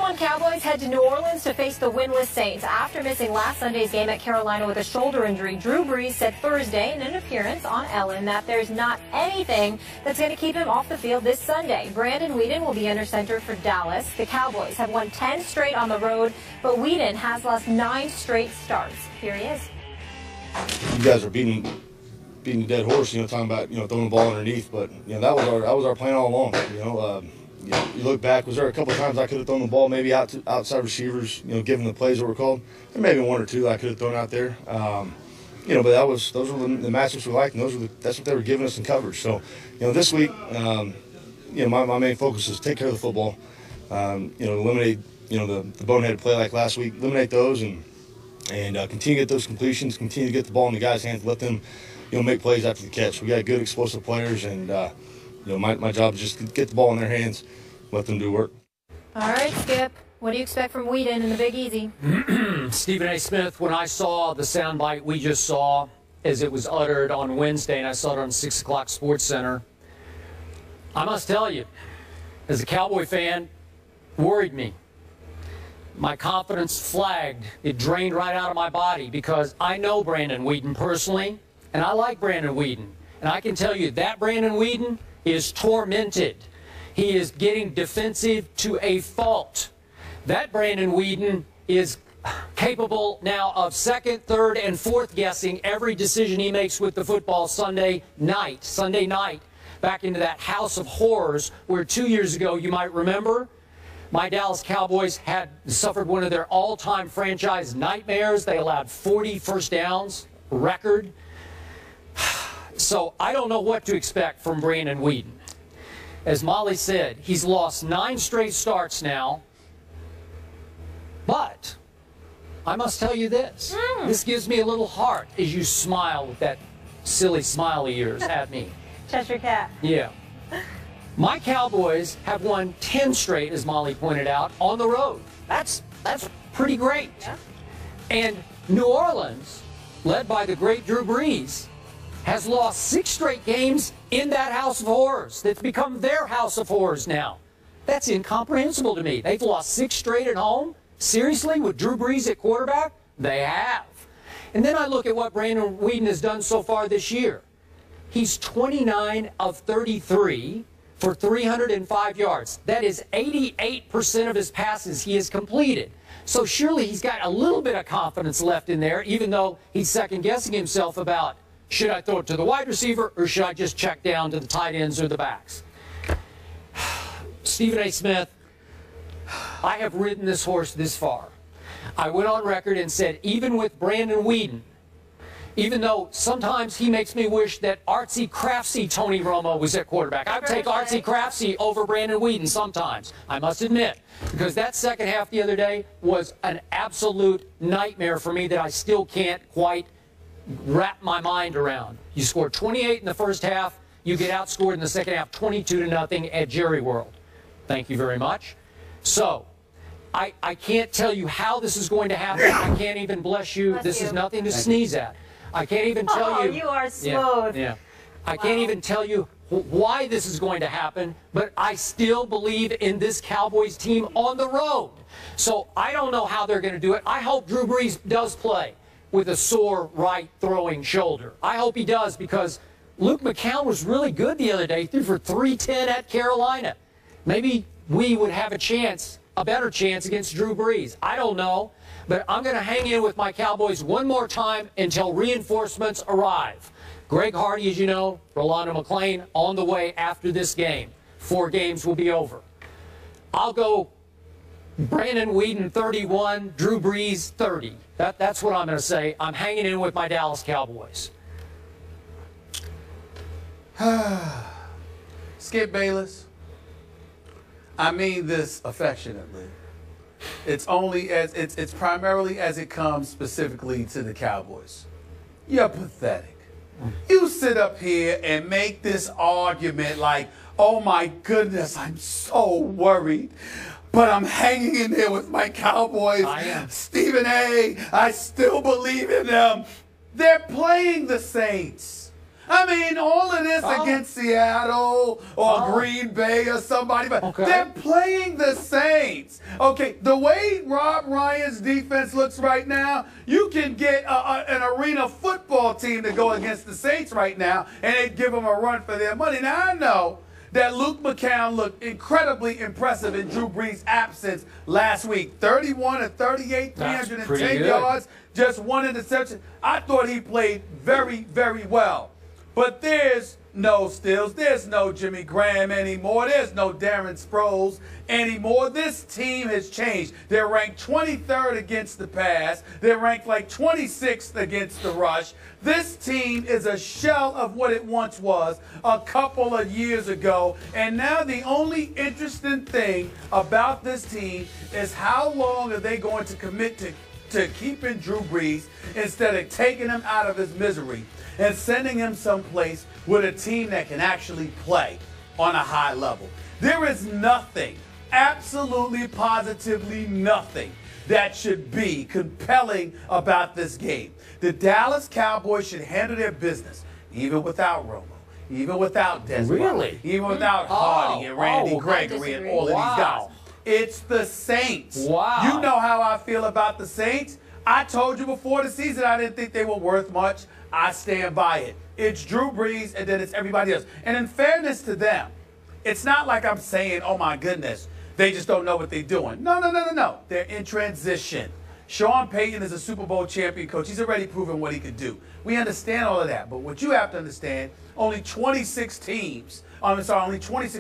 #1 Cowboys head to New Orleans to face the winless Saints. After missing last Sunday's game at Carolina with a shoulder injury, Drew Brees said Thursday in an appearance on Ellen that there's not anything that's going to keep him off the field this Sunday. Brandon Weeden will be under center for Dallas. The Cowboys have won 10 straight on the road, but Weeden has lost 9 straight starts. Here he is. You guys are beating the dead horse, talking about, throwing the ball underneath, but, that was our plan all along, you look back, was there a couple of times I could have thrown the ball maybe outside receivers, given the plays that were called? There may have been 1 or 2 I could have thrown out there. But those were the matchups we liked, and that's what they were giving us in coverage. So, this week, my main focus is take care of the football, eliminate, the boneheaded play like last week, eliminate those and continue to get those completions, continue to get the ball in the guys' hands, let them, make plays after the catch. We got good explosive players, and my job is just to get the ball in their hands, let them do work. All right, Skip. What do you expect from Weeden in the Big Easy? Stephen A. Smith, when I saw the soundbite we just saw as it was uttered on Wednesday, and I saw it on 6 o'clock Sports Center, I must tell you, as a Cowboy fan, worried me. My confidence flagged. It drained right out of my body because I know Brandon Weeden personally, and I like Brandon Weeden. And I can tell you that Brandon Weeden is tormented. He is getting defensive to a fault. That Brandon Weeden is capable now of second, third, and fourth guessing every decision he makes with the football Sunday night, back into that house of horrors where 2 years ago, you might remember, my Dallas Cowboys had suffered one of their all-time franchise nightmares. They allowed 40 first downs, record. So I don't know what to expect from Brandon Weeden. As Molly said, he's lost 9 straight starts now. But I must tell you this. This gives me a little heart as you smile with that silly smile of yours at me. Cheshire Cat. Yeah. My Cowboys have won 10 straight, as Molly pointed out, on the road. That's pretty great. Yeah. And New Orleans, led by the great Drew Brees, has lost 6 straight games in that house of horrors. That's become their house of horrors now. That's incomprehensible to me. They've lost 6 straight at home? Seriously, with Drew Brees at quarterback? They have. And then I look at what Brandon Weeden has done so far this year. He's 29 of 33 for 305 yards. That is 88% of his passes he has completed. So surely he's got a little bit of confidence left in there, even though he's second-guessing himself about, should I throw it to the wide receiver or should I just check down to the tight ends or the backs? Stephen A. Smith, I have ridden this horse this far. I went on record and said, even with Brandon Weeden, even though sometimes he makes me wish that artsy-craftsy Tony Romo was at quarterback. I would take artsy-craftsy over Brandon Weeden sometimes, I must admit, because that second half the other day was an absolute nightmare for me that I still can't quite wrap my mind around. You scored 28 in the first half, you get outscored in the second half 22-0 at Jerry World. Thank you very much. So, I can't tell you how this is going to happen. I can't even, bless you, this is nothing to sneeze at. I can't even tell you. Oh, you are smooth. Yeah. I can't even tell you why this is going to happen, but I still believe in this Cowboys team on the road. So I don't know how they're going to do it. I hope Drew Brees does play with a sore right throwing shoulder. I hope he does, because Luke McCown was really good the other day. He threw for 310 at Carolina. Maybe we would have a chance, a better chance against Drew Brees. I don't know. But I'm going to hang in with my Cowboys one more time until reinforcements arrive. Greg Hardy, as you know, Rolando McClain on the way after this game. 4 games will be over. I'll go Brandon Weeden 31, Drew Brees 30. That's what I'm going to say. I'm hanging in with my Dallas Cowboys. Skip Bayless, I mean this affectionately. It's primarily as it comes specifically to the Cowboys. You're pathetic. You sit up here and make this argument like, oh my goodness, I'm so worried, but I'm hanging in there with my Cowboys. I am. Stephen A., I still believe in them. They're playing the Saints. I mean, all of this against Seattle or Green Bay or somebody, but they're playing the Saints. Okay, the way Rob Ryan's defense looks right now, you can get an arena football team to go against the Saints right now, and they'd give them a run for their money. Now, I know that Luke McCown looked incredibly impressive in Drew Brees' absence last week. 31 of 38, 310 yards, just one interception. I thought he played very, very well. But there's no Stills, there's no Jimmy Graham anymore, there's no Darren Sproles anymore. This team has changed. They're ranked 23rd against the pass. They're ranked like 26th against the rush. This team is a shell of what it once was a couple of years ago. And now the only interesting thing about this team is how long are they going to commit to keeping Drew Brees instead of taking him out of his misery and sending him someplace with a team that can actually play on a high level. There is nothing, absolutely positively nothing, that should be compelling about this game. The Dallas Cowboys should handle their business, even without Romo, even without Desmond, even without Hardy and Randy Gregory and all of these guys. It's the Saints. Wow. You know how I feel about the Saints. I told you before the season I didn't think they were worth much. I stand by it. It's Drew Brees, and then it's everybody else. And in fairness to them, it's not like I'm saying, oh, my goodness, they just don't know what they're doing. No. They're in transition. Sean Payton is a Super Bowl champion coach. He's already proven what he could do. We understand all of that. But what you have to understand, only 26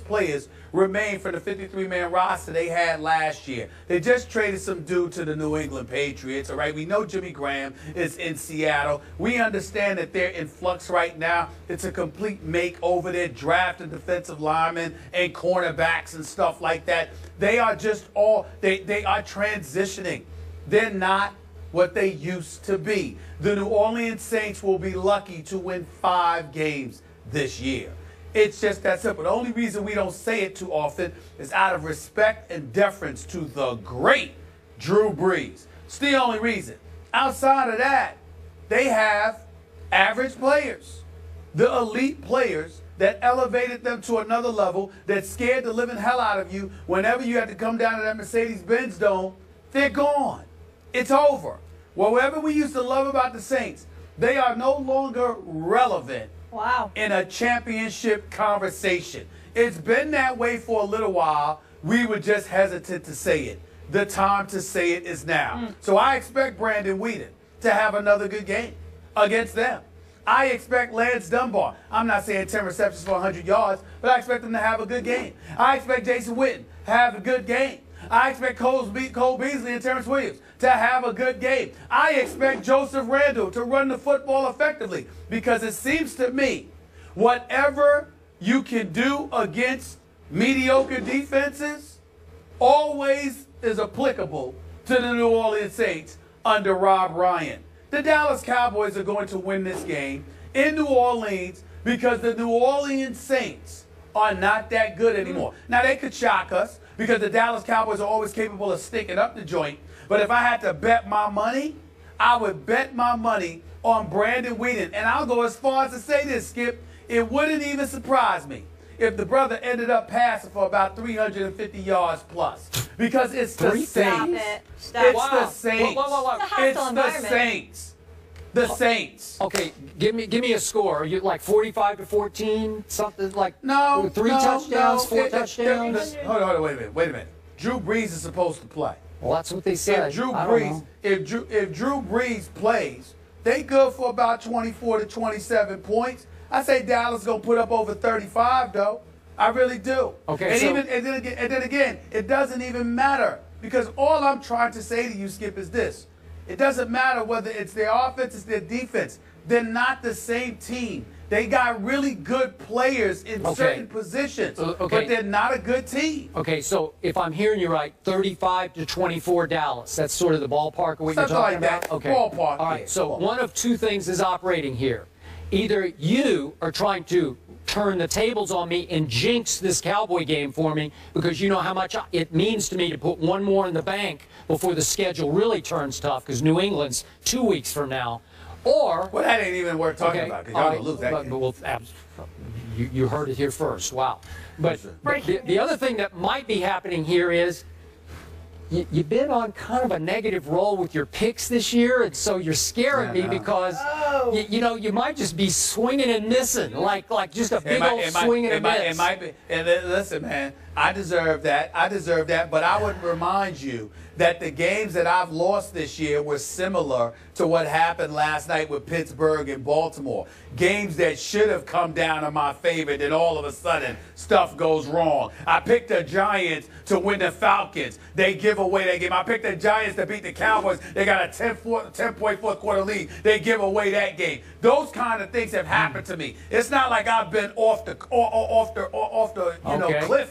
players remain for the 53-man roster they had last year. They just traded some dude to the New England Patriots, all right? We know Jimmy Graham is in Seattle. We understand that they're in flux right now. It's a complete makeover. They're drafting defensive linemen and cornerbacks and stuff like that. They are just they are transitioning. They're not what they used to be. The New Orleans Saints will be lucky to win 5 games this year. It's just that simple. The only reason we don't say it too often is out of respect and deference to the great Drew Brees. It's the only reason. Outside of that, they have average players. The elite players that elevated them to another level, that scared the living hell out of you whenever you had to come down to that Mercedes-Benz Dome, they're gone. It's over. Whatever we used to love about the Saints, they are no longer relevant in a championship conversation. It's been that way for a little while. We were just hesitant to say it. The time to say it is now. So I expect Brandon Weeden to have another good game against them. I expect Lance Dunbar. I'm not saying 10 receptions for 100 yards, but I expect him to have a good game. I expect Jason Witten to have a good game. I expect Cole Beasley and Terrence Williams to have a good game. I expect Joseph Randle to run the football effectively, because it seems to me whatever you can do against mediocre defenses always is applicable to the New Orleans Saints under Rob Ryan. The Dallas Cowboys are going to win this game in New Orleans because the New Orleans Saints are not that good anymore. Now, they could shock us because the Dallas Cowboys are always capable of sticking up the joint. But if I had to bet my money, I would bet my money on Brandon Weeden. And I'll go as far as to say this, Skip. It wouldn't even surprise me if the brother ended up passing for about 350 yards plus. Because it's the Saints. Stop it. It's the Saints. It's the Saints. The Saints. Okay, give me a score. Are you like 45-14, something like? No. 3 touchdowns, 4 touchdowns. Hold on, wait a minute. Drew Brees is supposed to play. Well, that's what they said. If Drew Brees plays, they good for about 24 to 27 points. I say Dallas gonna put up over 35 though. I really do. Okay. And then again, it doesn't even matter, because all I'm trying to say to you, Skip, is this: it doesn't matter whether it's their offense, it's their defense. They're not the same team. They got really good players in certain positions, but they're not a good team. Okay, so if I'm hearing you right, 35-24 Dallas. That's sort of the ballpark of what you're talking about? That. Okay. Ballpark. All right, so one of two things is operating here. Either you are trying to turn the tables on me and jinx this Cowboy game for me, because you know how much it means to me to put one more in the bank before the schedule really turns tough, because New England's 2 weeks from now. Or well, that ain't even worth talking about because y'all gonna lose that game. Well, you heard it here first. Wow. But the other thing that might be happening here is you've been on kind of a negative roll with your picks this year, and so you're scaring me because you know, you might just be swinging and missing, like just a big old swing and a miss. It might be. And listen, man, I deserve that. I deserve that. But I would remind you that the games that I've lost this year were similar to what happened last night with Pittsburgh and Baltimore. Games that should have come down in my favor, then all of a sudden stuff goes wrong. I picked the Giants to win the Falcons. They give away that game. I picked the Giants to beat the Cowboys. They got a 10-point fourth quarter lead. They give away that game. Those kind of things have happened to me. It's not like I've been off the cliff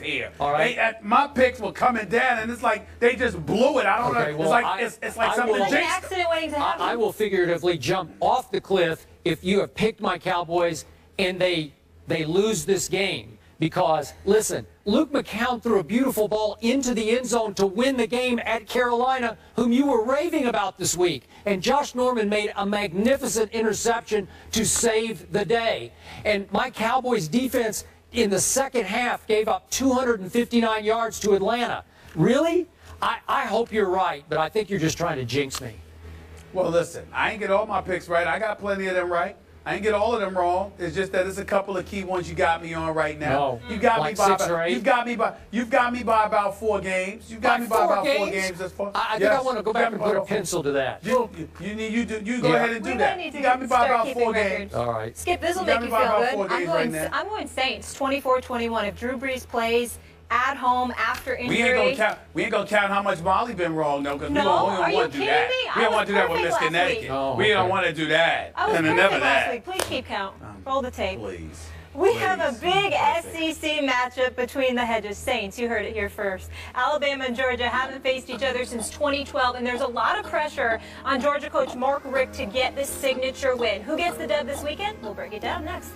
here. All right. My picks were coming down, and it's like they just blew it. I don't know. Well, it's like something like an jinxed. accident waiting to happen. I will figuratively jump off the cliff if you have picked my Cowboys and they lose this game. Because, listen, Luke McCown threw a beautiful ball into the end zone to win the game at Carolina, whom you were raving about this week. And Josh Norman made a magnificent interception to save the day. And my Cowboys defense in the second half gave up 259 yards to Atlanta. Really? I hope you're right, but I think you're just trying to jinx me. Well, listen, I ain't get all my picks right. I got plenty of them right. I ain't get all of them wrong. It's just that it's a couple of key ones you got me on right now. No, you got like me by 6 or 8? You've got me by about 4 games. You got me by about 4 games as far. I think I want to go back and put a pencil to that. You go ahead and do that. You got me by about 4 games. All right. Skip, this will make you feel good. I'm going Saints 24-21. If Drew Brees plays at home after injury. We ain't gonna count how much Molly been wrong though, because we don't want to do that. We don't want to do that with Miss Connecticut. We don't want to do that. I was perfect last week. Please keep count. Roll the tape. Please. We have a big SEC matchup between the Hedges. Saints, you heard it here first. Alabama and Georgia haven't faced each other since 2012, and there's a lot of pressure on Georgia coach Mark Richt to get this signature win. Who gets the dub this weekend? We'll break it down next.